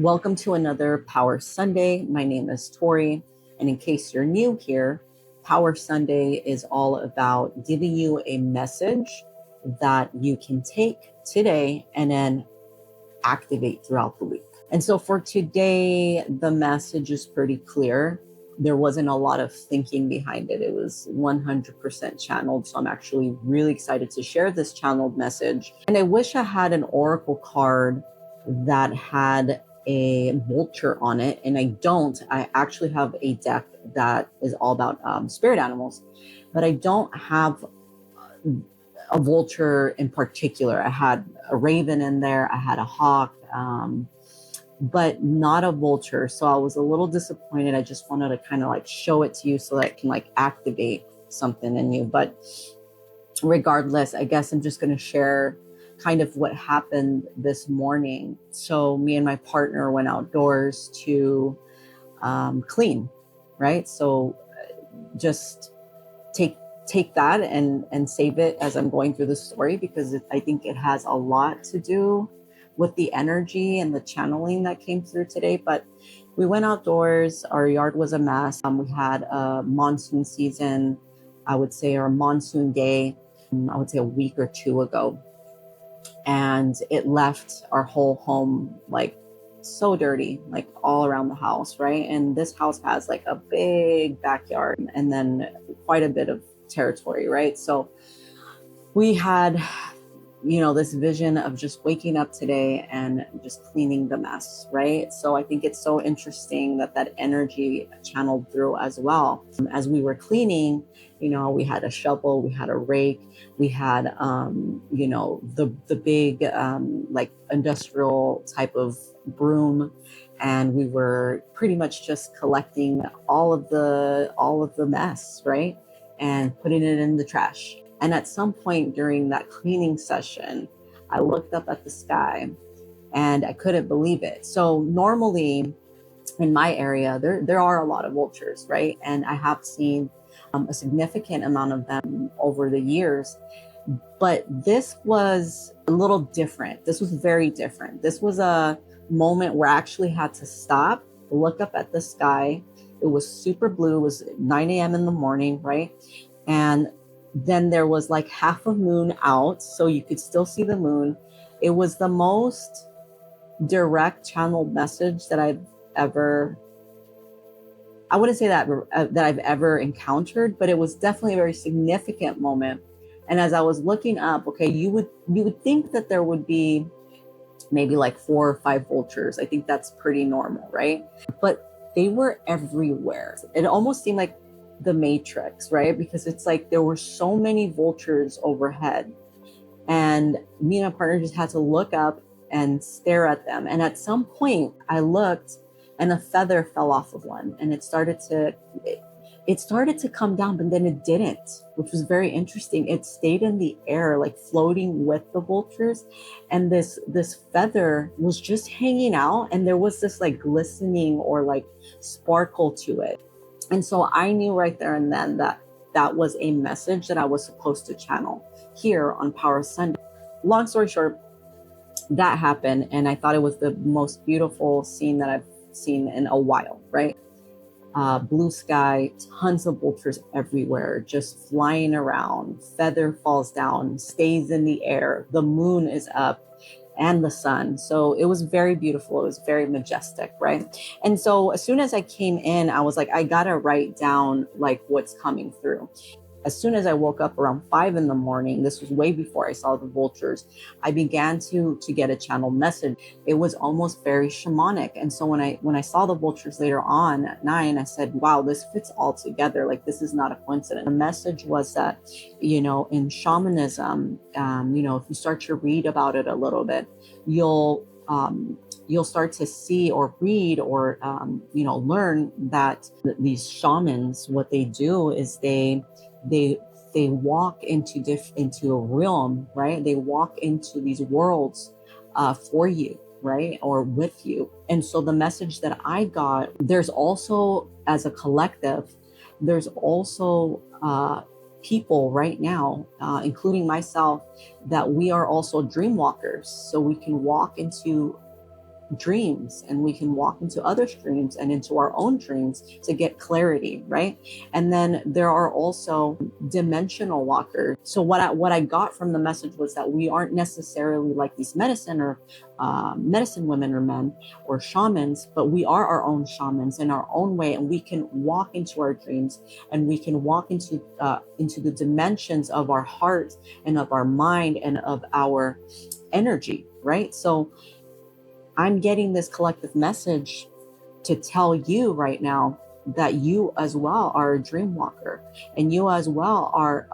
Welcome to another Power Sunday. My name is Tori, and in case you're new here, Power Sunday is all about giving you a message that you can take today and then activate throughout the week. And so for today, the message is pretty clear. There wasn't a lot of thinking behind it. It was 100% channeled. So I'm actually really excited to share this channeled message. And I wish I had an oracle card that had a vulture on it, and I don't. I actually have a deck that is all about spirit animals, but I don't have a vulture in particular. I had a raven in there, I had a hawk, but not a vulture. So I was a little disappointed. I just wanted to kind of like show it to you so that it can like activate something in you. But regardless, I guess I'm just going to share kind of what happened this morning. So me and my partner went outdoors to clean, right? So just take that and save it as I'm going through the story, because I think it has a lot to do with the energy and the channeling that came through today. But we went outdoors. Our yard was a mess. We had a monsoon season, I would say, or a monsoon day, I would say a week or two ago. And it left our whole home like so dirty, like all around the house, right? And this house has like a big backyard and then quite a bit of territory, right? So we had, this vision of just waking up today and just cleaning the mess, right? So I think it's so interesting that energy channeled through as well. As we were cleaning, we had a shovel, we had a rake, we had, the big, like industrial type of broom. And we were pretty much just collecting all of the mess, right? And putting it in the trash. And at some point during that cleaning session, I looked up at the sky and I couldn't believe it. So normally in my area, there are a lot of vultures, right? And I have seen a significant amount of them over the years. But this was a little different. This was very different. This was a moment where I actually had to stop, look up at the sky. It was super blue. It was 9 a.m. in the morning, right? And then there was like half a moon out, so you could still see the moon. It was the most direct channeled message that I wouldn't say that I've ever encountered, but it was definitely a very significant moment. And as I was looking up, okay, you would think that there would be maybe like 4 or 5 vultures. I think that's pretty normal, right? But they were everywhere. It almost seemed like the Matrix, right? Because it's like there were so many vultures overhead, and me and my partner just had to look up and stare at them. And at some point I looked and a feather fell off of one, and it started to come down, but then it didn't, which was very interesting. It stayed in the air, like floating with the vultures. And this feather was just hanging out, and there was this like glistening or like sparkle to it. And so I knew right there and then that was a message that I was supposed to channel here on Power Sunday. Long story short, that happened, and I thought it was the most beautiful scene that I've seen in a while, right? Blue sky, tons of vultures everywhere, just flying around. Feather falls down, stays in the air. The moon is up, and the sun. So it was very beautiful. It was very majestic, right? And so as soon as I came in, I was like, I gotta write down like what's coming through. As soon as I woke up around 5 in the morning, this was way before I saw the vultures, I began to get a channeled message. It was almost very shamanic. And so when I saw the vultures later on at 9, I said, wow, this fits all together. Like, this is not a coincidence. The message was that, in shamanism, if you start to read about it a little bit, you'll start to see or read or, learn that these shamans, what they do is they walk into a realm, right? They walk into these worlds for you, right? Or with you. And so the message that I got, there's also, as a collective, there's also people right now, including myself, that we are also dream walkers. So we can walk into dreams, and we can walk into other dreams and into our own dreams to get clarity, right? And then there are also dimensional walkers. So what I got from the message was that we aren't necessarily like these medicine women or men or shamans, but we are our own shamans in our own way, and we can walk into our dreams, and we can walk into the dimensions of our heart and of our mind and of our energy, right? So I'm getting this collective message to tell you right now that you as well are a dream walker, and you as well are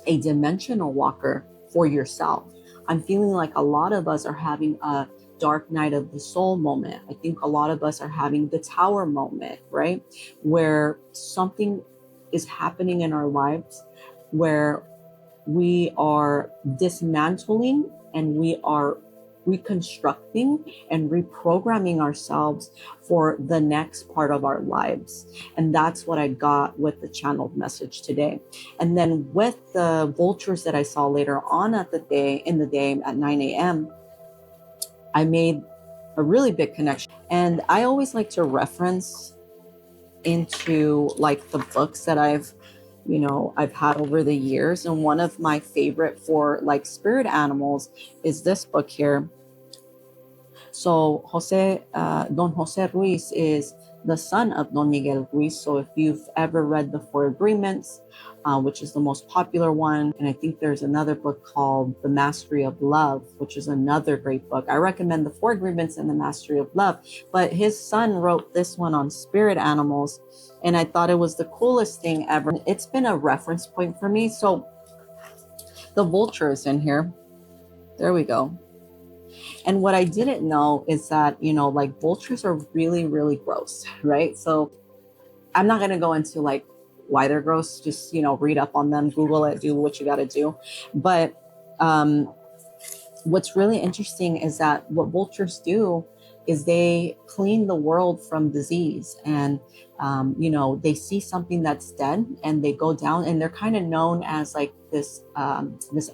a dimensional walker for yourself. I'm feeling like a lot of us are having a dark night of the soul moment. I think a lot of us are having the tower moment, right? Where something is happening in our lives where we are dismantling and we are reconstructing and reprogramming ourselves for the next part of our lives. And that's what I got with the channeled message today. And then with the vultures that I saw later on in the day at 9 a.m., I made a really big connection. And I always like to reference into like the books that I've had over the years. And one of my favorite for like spirit animals is this book here. So Don Jose Ruiz is the son of Don Miguel Ruiz. So if you've ever read The Four Agreements, which is the most popular one, and I think there's another book called The Mastery of Love, which is another great book. I recommend The Four Agreements and The Mastery of Love, but his son wrote this one on spirit animals, and I thought it was the coolest thing ever. It's been a reference point for me. So the vulture is in here. There we go. And what I didn't know is that, like vultures are really, really gross, right? So I'm not going to go into like why they're gross. Just, read up on them, Google it, do what you got to do. But what's really interesting is that what vultures do is they clean the world from disease. And, they see something that's dead and they go down, and they're kind of known as like this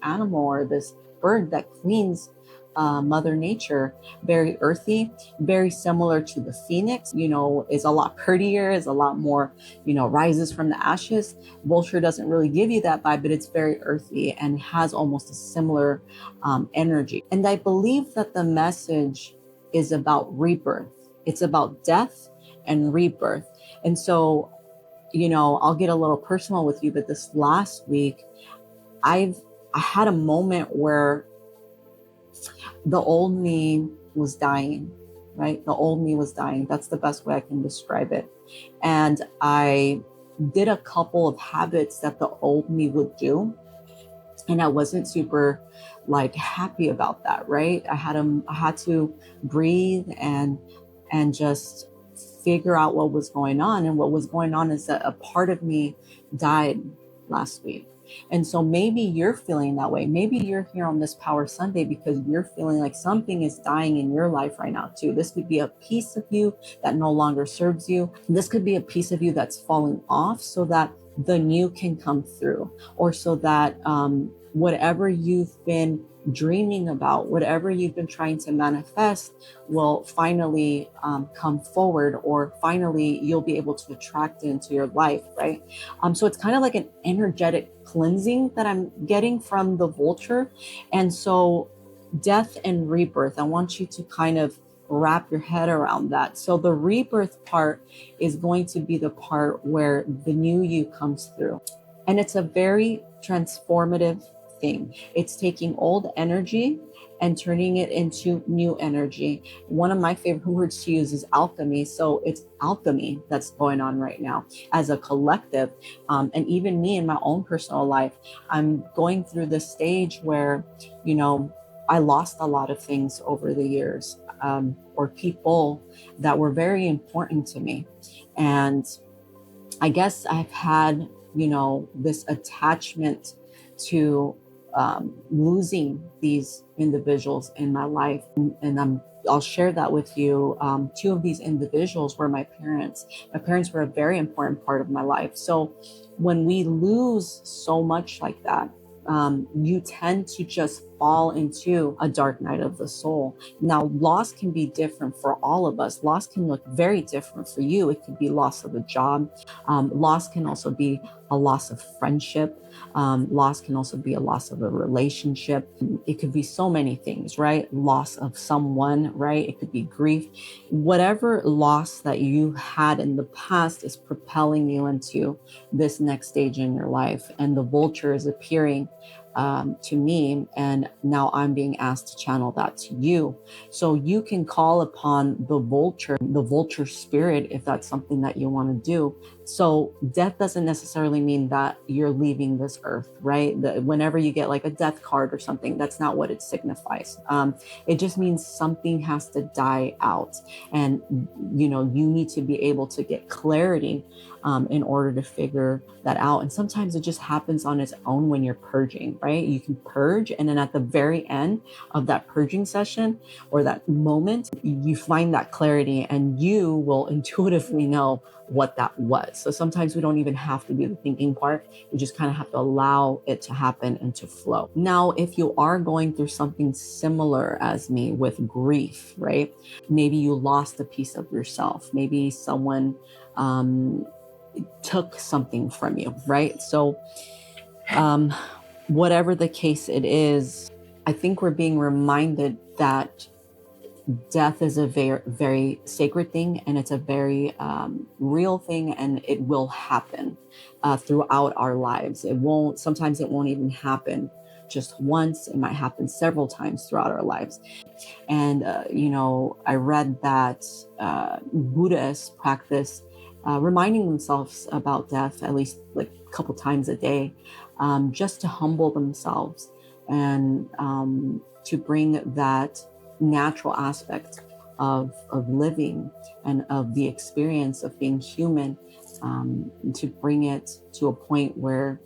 animal or this bird that cleans Mother Nature. Very earthy, very similar to the phoenix, is a lot prettier, is a lot more, rises from the ashes. Vulture doesn't really give you that vibe, but it's very earthy and has almost a similar energy. And I believe that the message is about rebirth. It's about death and rebirth. And so, I'll get a little personal with you, but this last week, I had a moment where the old me was dying, right? The old me was dying. That's the best way I can describe it. And I did a couple of habits that the old me would do. And I wasn't super like happy about that, right? I had to breathe and just figure out what was going on. And what was going on is that a part of me died last week. And so maybe you're feeling that way. Maybe you're here on this Power Sunday because you're feeling like something is dying in your life right now too. This could be a piece of you that no longer serves you. This could be a piece of you that's falling off so that the new can come through, or so that whatever you've been dreaming about, whatever you've been trying to manifest will finally come forward, or finally you'll be able to attract it into your life, right? So it's kind of like an energetic cleansing that I'm getting from the vulture. And so death and rebirth, I want you to kind of wrap your head around that. So the rebirth part is going to be the part where the new you comes through. And it's a very transformative thing. It's taking old energy and turning it into new energy. One of my favorite words to use is alchemy. So it's alchemy that's going on right now as a collective. And even me in my own personal life, I'm going through this stage where, I lost a lot of things over the years, or people that were very important to me. And I guess I've had, this attachment to losing these individuals in my life. And I'll share that with you. Two of these individuals were my parents. My parents were a very important part of my life. So when we lose so much like that, you tend to just fall into a dark night of the soul. Now, loss can be different for all of us. Loss can look very different for you. It could be loss of a job. Loss can also be a loss of friendship. Loss can also be a loss of a relationship. It could be so many things, right? Loss of someone, right? It could be grief. Whatever loss that you had in the past is propelling you into this next stage in your life. And the vulture is appearing to me, and now I'm being asked to channel that to you. So you can call upon the vulture spirit, if that's something that you want to do. So death doesn't necessarily mean that you're leaving this earth, right? Whenever you get like a death card or something, that's not what it signifies. It just means something has to die out, and you need to be able to get clarity in order to figure that out. And sometimes it just happens on its own when you're purging, right? You can purge, and then at the very end of that purging session or that moment, you find that clarity, and you will intuitively know what that was. So sometimes we don't even have to do the thinking part. We just kind of have to allow it to happen and to flow. Now, if you are going through something similar as me with grief, right? Maybe you lost a piece of yourself. Maybe someone took something from you, right? So whatever the case it is, I think we're being reminded that death is a very, very sacred thing, and it's a very real thing, and it will happen throughout our lives. Sometimes it won't even happen just once. It might happen several times throughout our lives. And, I read that Buddhists practice reminding themselves about death at least like a couple times a day, just to humble themselves and to bring that natural aspect of living and of the experience of being human, to bring it to a point where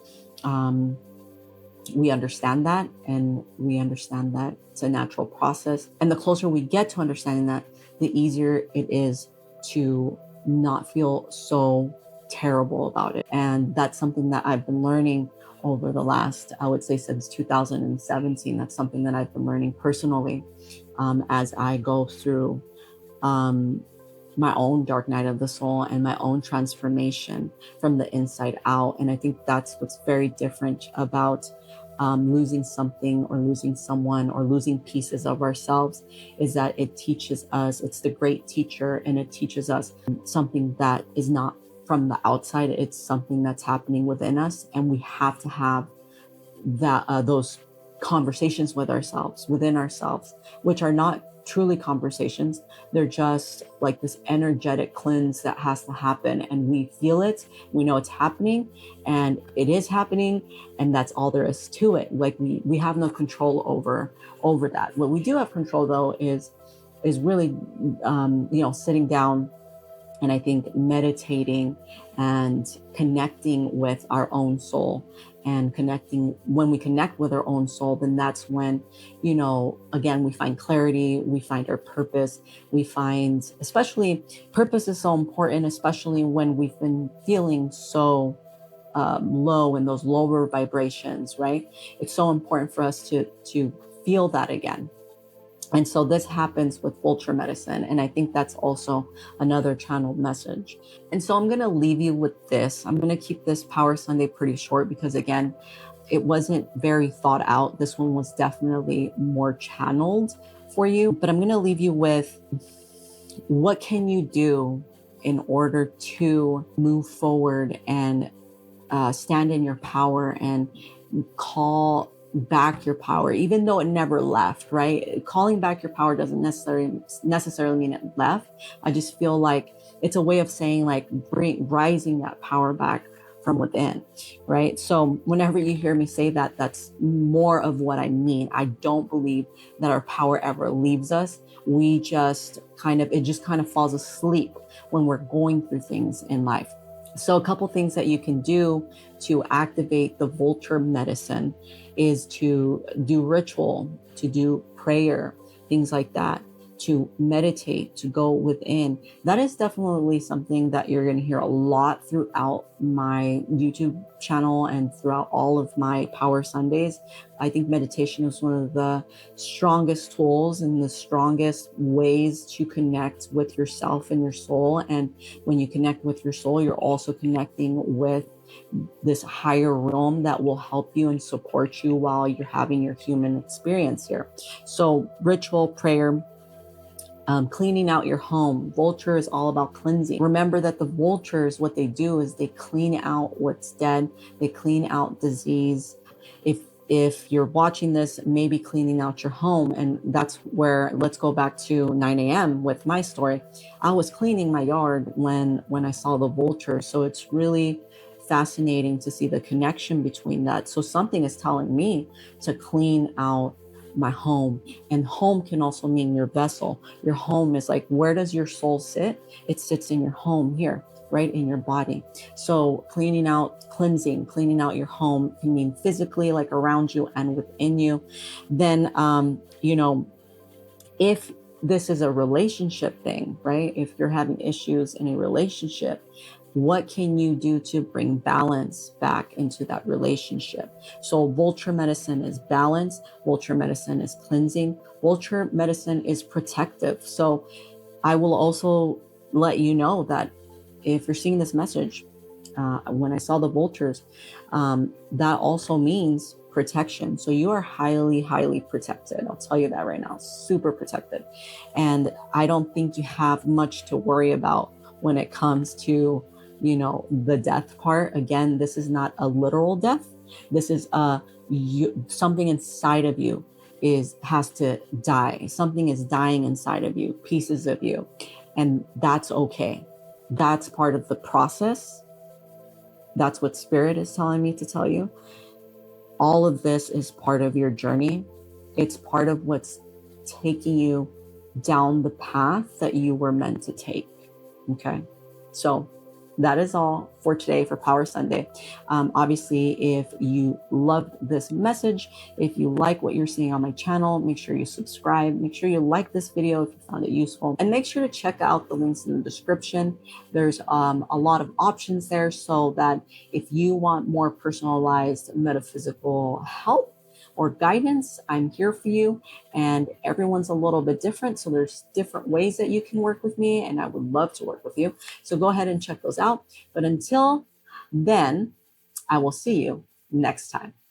we understand that, and we understand that it's a natural process. And the closer we get to understanding that, the easier it is to not feel so terrible about it. And that's something that I've been learning over the last, I would say, since 2017. That's something that I've been learning personally as I go through my own dark night of the soul and my own transformation from the inside out. And I think that's what's very different about losing something or losing someone or losing pieces of ourselves, is that it teaches us, it's the great teacher, and it teaches us something that is not from the outside. It's something that's happening within us, and we have to have that those conversations with ourselves, within ourselves, which are not truly conversations. They're just like this energetic cleanse that has to happen, and we feel it, we know it's happening, and it is happening, and that's all there is to it. Like we have no control over that. What we do have control though is really sitting down, and I think meditating and connecting with our own soul, and when we connect with our own soul, then that's when, again, we find clarity, we find our purpose, we find, especially purpose is so important, especially when we've been feeling so low, in those lower vibrations, right? It's so important for us to feel that again. And so this happens with Vulture Medicine. And I think that's also another channeled message. And so I'm going to leave you with this. I'm going to keep this Power Sunday pretty short because, again, it wasn't very thought out. This one was definitely more channeled for you. But I'm going to leave you with, what can you do in order to move forward and stand in your power and call back your power, even though it never left, right? Calling back your power doesn't necessarily mean it left. I just feel like it's a way of saying, like, rising that power back from within, right? So whenever you hear me say that, that's more of what I mean. I don't believe that our power ever leaves us. It just kind of falls asleep when we're going through things in life. So a couple things that you can do to activate the Vulture Medicine is to do ritual, to do prayer, things like that, to meditate, to go within. That is definitely something that you're going to hear a lot throughout my YouTube channel and throughout all of my Power Sundays. I think meditation is one of the strongest tools and the strongest ways to connect with yourself and your soul. And when you connect with your soul, you're also connecting with this higher realm that will help you and support you while you're having your human experience here. So ritual, prayer, cleaning out your home. Vulture is all about cleansing. Remember that the vultures, what they do is they clean out what's dead. They clean out disease. If you're watching this, maybe cleaning out your home. And that's where, let's go back to 9 a.m. with my story. I was cleaning my yard when I saw the vulture. So it's really fascinating to see the connection between that. So something is telling me to clean out my home. And home can also mean your vessel. Your home is like, where does your soul sit? It sits in your home here, right in your body. So cleaning out, cleansing, cleaning out your home can mean physically, like around you and within you. Then, if this is a relationship thing, right? If you're having issues in a relationship, what can you do to bring balance back into that relationship? So Vulture Medicine is balance. Vulture Medicine is cleansing. Vulture Medicine is protective. So I will also let you know that if you're seeing this message, when I saw the vultures, that also means protection. So you are highly, highly protected. I'll tell you that right now, super protected. And I don't think you have much to worry about when it comes to, the death part. Again, this is not a literal death. This is something inside of you has to die. Something is dying inside of you, pieces of you. And that's okay. That's part of the process. That's what Spirit is telling me to tell you. All of this is part of your journey. It's part of what's taking you down the path that you were meant to take. Okay. So that is all for today for Power Sunday. Obviously, if you loved this message, if you like what you're seeing on my channel, make sure you subscribe. Make sure you like this video if you found it useful. And make sure to check out the links in the description. There's a lot of options there so that if you want more personalized metaphysical help or guidance, I'm here for you. And everyone's a little bit different. So there's different ways that you can work with me, and I would love to work with you. So go ahead and check those out. But until then, I will see you next time.